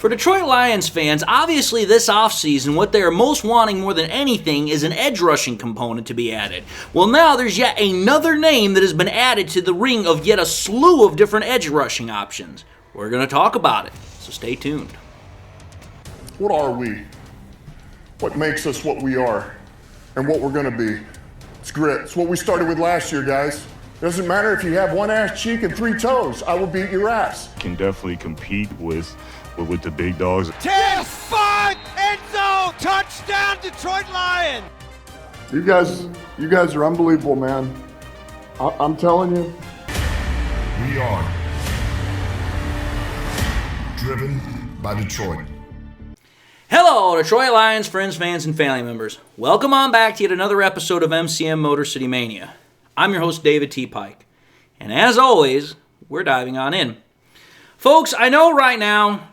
For Detroit Lions fans, obviously this offseason, what they are most wanting more than anything is an edge rushing component to be added. Well, now there's yet another name that has been added to the ring of yet a slew of different edge rushing options. We're going to talk about it, so stay tuned. What are we? What makes us what we are and what we're going to be? It's grit. It's what we started with last year, guys. It doesn't matter if you have one ass cheek and 3 toes. I will beat your ass. Can definitely compete with the big dogs. 10-5, end zone, touchdown, Detroit Lions. You guys are unbelievable, man. I'm telling you. We are driven by Detroit. Hello, Detroit Lions friends, fans, and family members. Welcome on back to yet another episode of MCM Motor City Mania. I'm your host, David T. Pike. And as always, we're diving on in. Folks, I know right now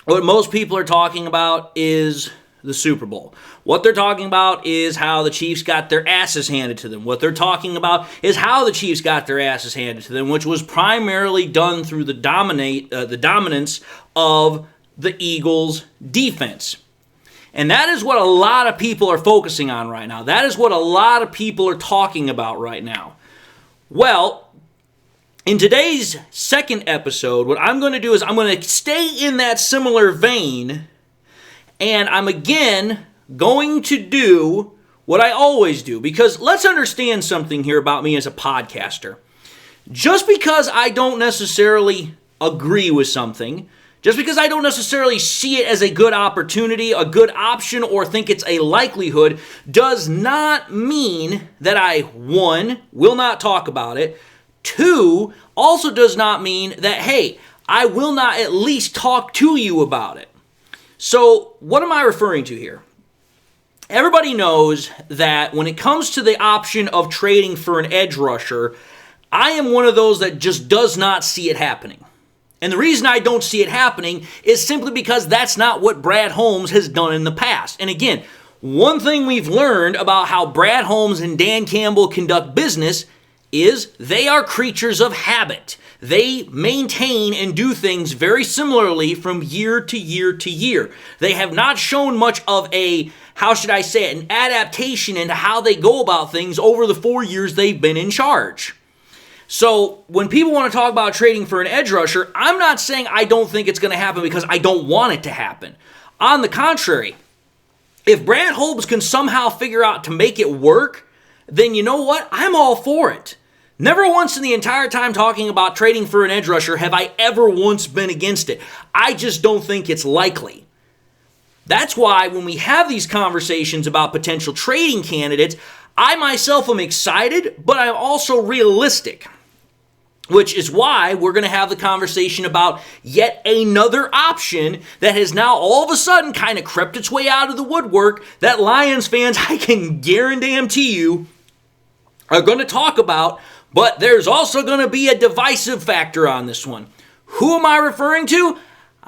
what most people are talking about is the Super Bowl. What they're talking about is how the Chiefs got their asses handed to them. What they're talking about is how the Chiefs got their asses handed to them, which was primarily done through the dominance of the Eagles' defense. And that is what a lot of people are focusing on right now. That is what a lot of people are talking about right now. Well, in today's second episode, what I'm going to do is I'm going to stay in that similar vein, and I'm again going to do what I always do, because let's understand something here about me as a podcaster. Just because I don't necessarily agree with something, just because I don't necessarily see it as a good opportunity, a good option, or think it's a likelihood, does not mean that I, 1, will not talk about it, 2, also does not mean that, hey, I will not at least talk to you about it. So, what am I referring to here? Everybody knows that when it comes to the option of trading for an edge rusher, I am one of those that just does not see it happening. And the reason I don't see it happening is simply because that's not what Brad Holmes has done in the past. And again, one thing we've learned about how Brad Holmes and Dan Campbell conduct business is they are creatures of habit. They maintain and do things very similarly from year to year to year. They have not shown much of a, how should I say it, an adaptation into how they go about things over the 4 years they've been in charge. So when people want to talk about trading for an edge rusher, I'm not saying I don't think it's going to happen because I don't want it to happen. On the contrary, if Brad Holmes can somehow figure out to make it work, then you know what? I'm all for it. Never once in the entire time talking about trading for an edge rusher have I ever once been against it. I just don't think it's likely. That's why when we have these conversations about potential trading candidates, I myself am excited, but I'm also realistic. Which is why we're going to have the conversation about yet another option that has now all of a sudden kind of crept its way out of the woodwork that Lions fans, I can guarantee you, are going to talk about. But there's also going to be a divisive factor on this one. Who am I referring to?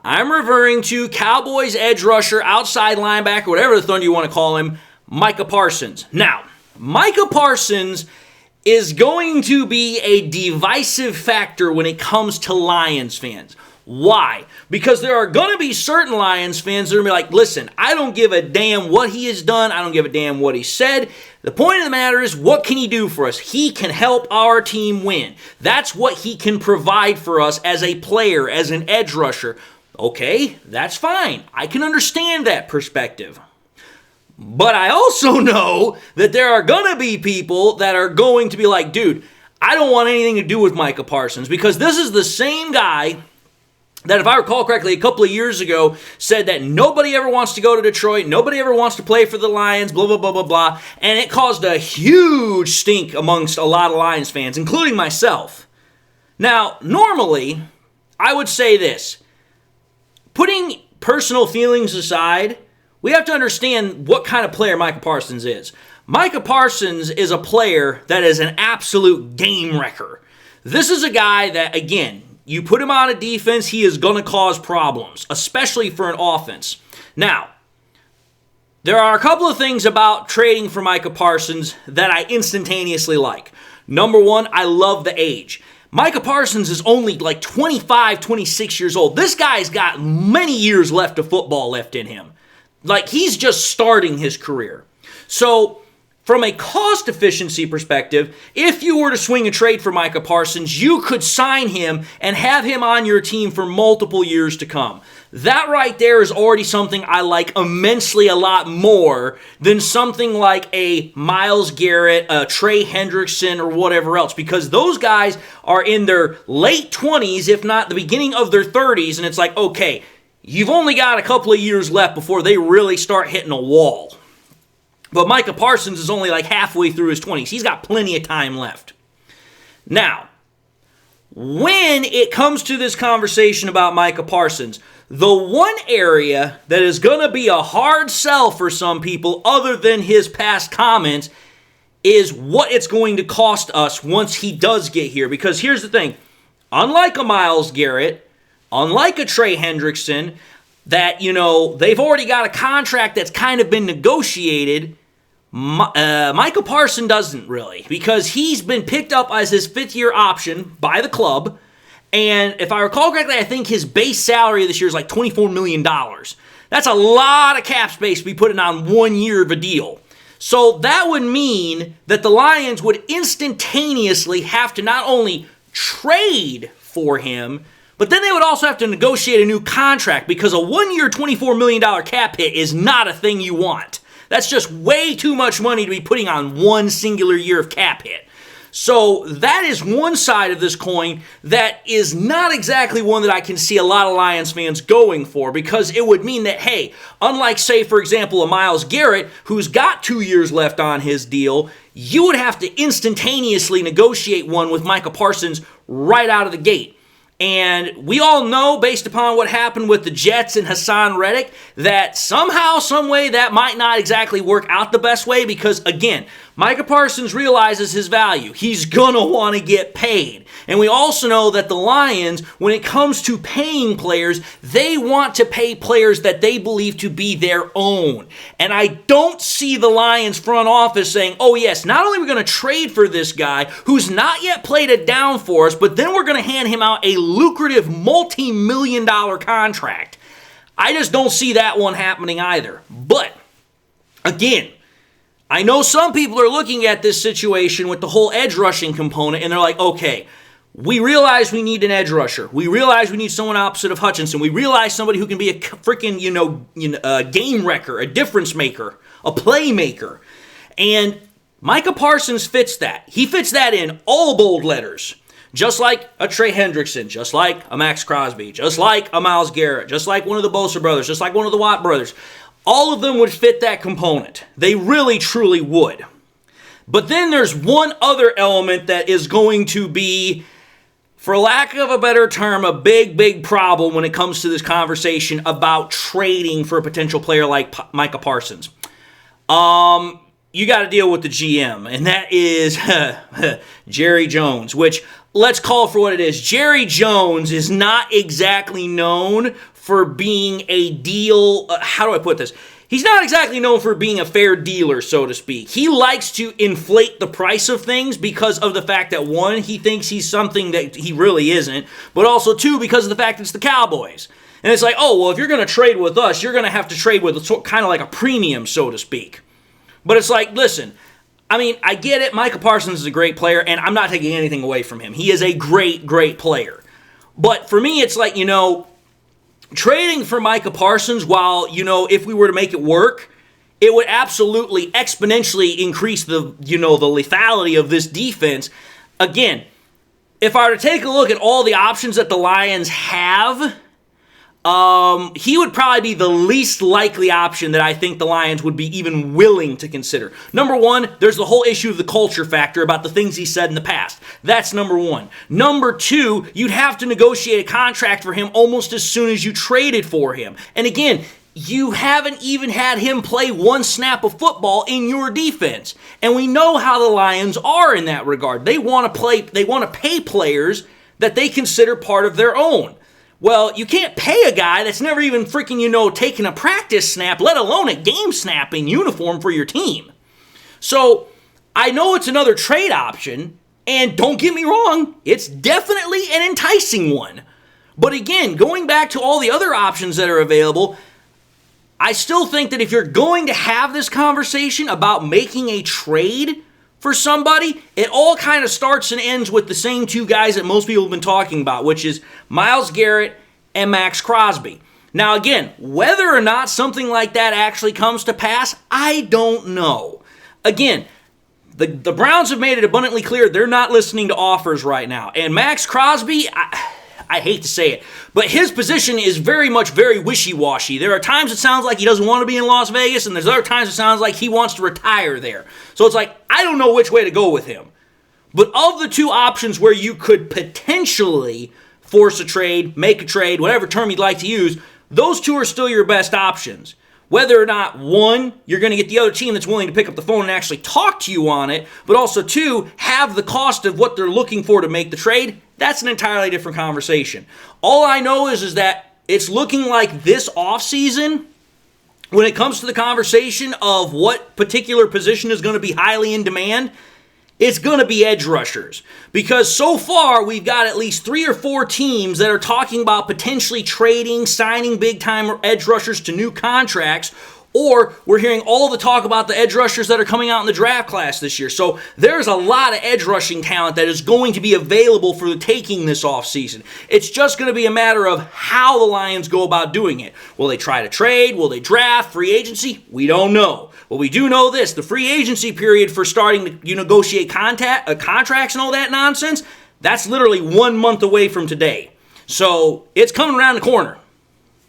I'm referring to Cowboys edge rusher, outside linebacker, whatever the thunder you want to call him, Micah Parsons. Now, Micah Parsons is going to be a divisive factor when it comes to Lions fans. Why? Because there are going to be certain Lions fans that are going to be like, listen, I don't give a damn what he has done. I don't give a damn what he said. The point of the matter is, what can he do for us? He can help our team win. That's what he can provide for us as a player, as an edge rusher. Okay, that's fine. I can understand that perspective. But I also know that there are going to be people that are going to be like, dude, I don't want anything to do with Micah Parsons, because this is the same guy that, if I recall correctly, a couple of years ago said that nobody ever wants to go to Detroit, nobody ever wants to play for the Lions, blah, blah, blah, blah, blah, and it caused a huge stink amongst a lot of Lions fans, including myself. Now, normally, I would say this. Putting personal feelings aside, we have to understand what kind of player Micah Parsons is. Micah Parsons is a player that is an absolute game wrecker. This is a guy that, again, you put him on a defense, he is going to cause problems, especially for an offense. Now, there are a couple of things about trading for Micah Parsons that I instantaneously like. Number one, I love the age. Micah Parsons is only like 25, 26 years old. This guy's got many years left of football left in him. Like, he's just starting his career. So, from a cost efficiency perspective, if you were to swing a trade for Micah Parsons, you could sign him and have him on your team for multiple years to come. That right there is already something I like immensely a lot more than something like a Myles Garrett, a Trey Hendrickson, or whatever else, because those guys are in their late 20s, if not the beginning of their 30s, and it's like, okay, you've only got a couple of years left before they really start hitting a wall. But Micah Parsons is only like halfway through his 20s. He's got plenty of time left. Now, when it comes to this conversation about Micah Parsons, the one area that is going to be a hard sell for some people other than his past comments is what it's going to cost us once he does get here. Because here's the thing. Unlike a Myles Garrett, unlike a Trey Hendrickson, that, they've already got a contract that's kind of been negotiated, Micah Parsons doesn't really, because he's been picked up as his fifth-year option by the club, and if I recall correctly, I think his base salary this year is like $24 million. That's a lot of cap space to be putting on 1 year of a deal. So that would mean that the Lions would instantaneously have to not only trade for him, but then they would also have to negotiate a new contract, because a 1 year, $24 million cap hit is not a thing you want. That's just way too much money to be putting on one singular year of cap hit. So that is one side of this coin that is not exactly one that I can see a lot of Lions fans going for, because it would mean that, hey, unlike, say, for example, a Myles Garrett, who's got 2 years left on his deal, you would have to instantaneously negotiate one with Micah Parsons right out of the gate. And we all know, based upon what happened with the Jets and Hassan Reddick, that somehow, some way, that might not exactly work out the best way, because, again, Micah Parsons realizes his value. He's going to want to get paid. And we also know that the Lions, when it comes to paying players, they want to pay players that they believe to be their own. And I don't see the Lions front office saying, oh yes, not only are we going to trade for this guy who's not yet played it down for us, but then we're going to hand him out a lucrative multi-million-dollar contract. I just don't see that one happening either. But, again, I know some people are looking at this situation with the whole edge rushing component, and they're like, okay, we realize we need an edge rusher. We realize we need someone opposite of Hutchinson. We realize somebody who can be a freaking, game wrecker, a difference maker, a playmaker. And Micah Parsons fits that. He fits that in all bold letters. Just like a Trey Hendrickson, just like a Max Crosby, just like a Myles Garrett, just like one of the Bosa brothers, just like one of the Watt brothers. All of them would fit that component. They really, truly would. But then there's one other element that is going to be, for lack of a better term, a big, big problem when it comes to this conversation about trading for a potential player like Micah Parsons. You got to deal with the GM, and that is Jerry Jones, which, let's call for what it is. Jerry Jones is not exactly known for being a deal, how do I put this? He's not exactly known for being a fair dealer, so to speak. He likes to inflate the price of things because of the fact that, one, he thinks he's something that he really isn't, but also, two, because of the fact it's the Cowboys. And it's like, oh, well, if you're going to trade with us, you're going to have to trade with kind of like a premium, so to speak. But it's like, listen, I mean, I get it. Micah Parsons is a great player, and I'm not taking anything away from him. He is a great, great player. But for me, it's like, trading for Micah Parsons, while, if we were to make it work, it would absolutely exponentially increase the lethality of this defense. Again, if I were to take a look at all the options that the Lions have, he would probably be the least likely option that I think the Lions would be even willing to consider. Number one, there's the whole issue of the culture factor about the things he said in the past. That's number one. Number two, you'd have to negotiate a contract for him almost as soon as you traded for him. And again, you haven't even had him play one snap of football in your defense. And we know how the Lions are in that regard. They want to pay players that they consider part of their own. Well, you can't pay a guy that's never even freaking, taken a practice snap, let alone a game snap in uniform for your team. So, I know it's another trade option. And don't get me wrong, it's definitely an enticing one. But again, going back to all the other options that are available, I still think that if you're going to have this conversation about making a trade for somebody, it all kind of starts and ends with the same two guys that most people have been talking about, which is Myles Garrett and Max Crosby. Now again, whether or not something like that actually comes to pass, I don't know. Again, the Browns have made it abundantly clear they're not listening to offers right now. And Max Crosby, I hate to say it, but his position is very wishy-washy. There are times it sounds like he doesn't want to be in Las Vegas, and there's other times it sounds like he wants to retire there. So it's like, I don't know which way to go with him. But of the two options where you could potentially force a trade, make a trade, whatever term you'd like to use, those two are still your best options. Whether or not, one, you're going to get the other team that's willing to pick up the phone and actually talk to you on it, but also, two, have the cost of what they're looking for to make the trade, that's an entirely different conversation. All I know is that it's looking like this offseason, when it comes to the conversation of what particular position is going to be highly in demand, it's going to be edge rushers. Because so far, we've got at least 3 or 4 teams that are talking about potentially trading, signing big-time edge rushers to new contracts, or we're hearing all the talk about the edge rushers that are coming out in the draft class this year. So there's a lot of edge rushing talent that is going to be available for the taking this offseason. It's just going to be a matter of how the Lions go about doing it. Will they try to trade? Will they draft? Free agency? We don't know. But we do know this. The free agency period for starting to negotiate contracts and all that nonsense, that's literally 1 month away from today. So it's coming around the corner.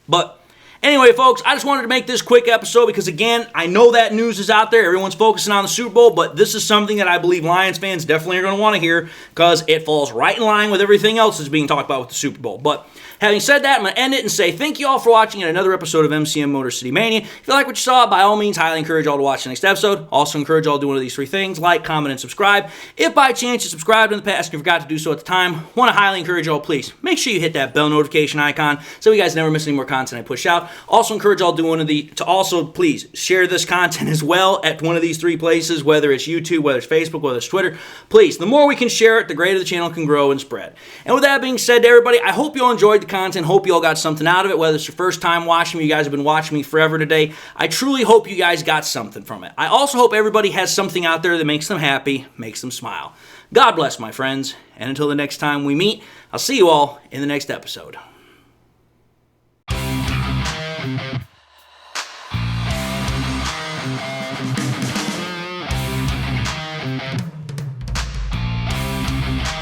But anyway, folks, I just wanted to make this quick episode because, again, I know that news is out there. Everyone's focusing on the Super Bowl, but this is something that I believe Lions fans definitely are going to want to hear because it falls right in line with everything else that's being talked about with the Super Bowl. But having said that, I'm going to end it and say thank you all for watching another episode of MCM Motor City Mania. If you like what you saw, by all means, highly encourage you all to watch the next episode. Also encourage you all to do one of these 3 things: like, comment, and subscribe. If by chance you subscribed in the past and you forgot to do so at the time, want to highly encourage you all, please make sure you hit that bell notification icon so you guys never miss any more content I push out. Also encourage you all to also please share this content as well at one of these 3 places, whether it's YouTube, whether it's Facebook, whether it's Twitter. Please, the more we can share it, the greater the channel can grow and spread. And with that being said, everybody, I hope you all enjoyed the content. Hope you all got something out of it, whether it's your first time watching me. You guys have been watching me forever today. I truly hope you guys got something from it. I also hope everybody has something out there that makes them happy, makes them smile. God bless, my friends, and until the next time we meet, I'll see you all in the next episode.